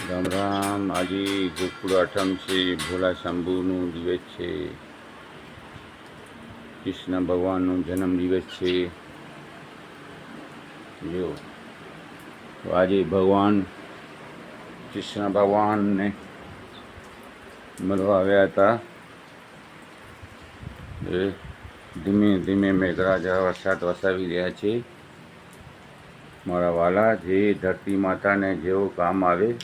રામ રામ। આજે ગોકુળ આઠમ છે, ભોળા શંભુનો દિવસ છે, કૃષ્ણ ભગવાનનો જન્મ દિવસ છે। જો આજે ભગવાન કૃષ્ણ ભગવાનને મળવા આવ્યા હતા। એ ધીમે ધીમે મેઘરાજા વરસાદ વરસાવી રહ્યા છે। મારા વાલા, જે ધરતી માતાને જેવું કામ આવે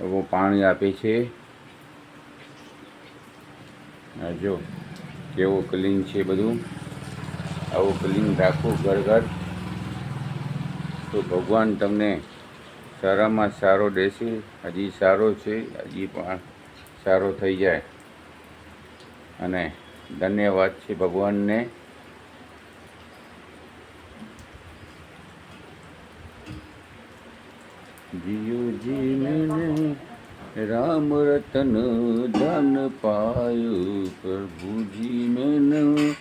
એવું પાણી આપે છે। આ જો કેવું ક્લીન છે બધું, આવું ક્લીન રાખો ઘર ઘર, તો ભગવાન તમને સારામાં સારો દેશે। હજી સારો છે, હજી પણ સારો થઈ જાય। અને ધન્યવાદ છે ભગવાનને। जियो जी मैंने राम रतन धन पायो, प्रभु जी मैंने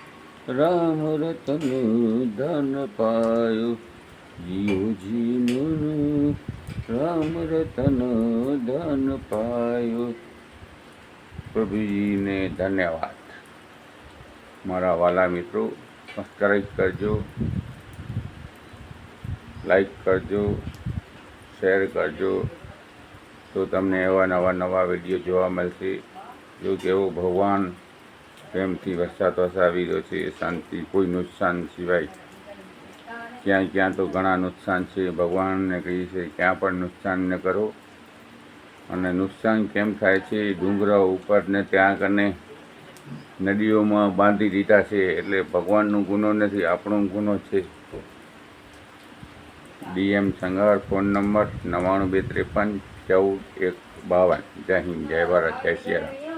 राम रतन धन पायो। जियो जी मैंने राम रतन धन पायो। प्रभु जी ने धन्यवाद। मारा वाला मित्रों, सब्सक्राइब करजो, लाइक करजो, शेर करजो, तो तमने एवा नवा नवा विडियो जोवा मळशे। जो केवो भगवान प्रेमथी वरसाद वरसावी रह्यो छे, शांति, कोई नुकसान सिवाय। क्यां क्यां तो घणा नुकसान छे। भगवानने कहीए छे क्यां पण नुकसान न करो। अने नुकसान केम थाय छे? डूंगरा उपर ने त्यां कने नदीओमां बांधी दीधा छे, एटले भगवाननो गुनो नथी, आपणो गुनो छे। DM संघार, फोन नंबर 9923544152। जय हिंद, जय भारत, जय सिया राम।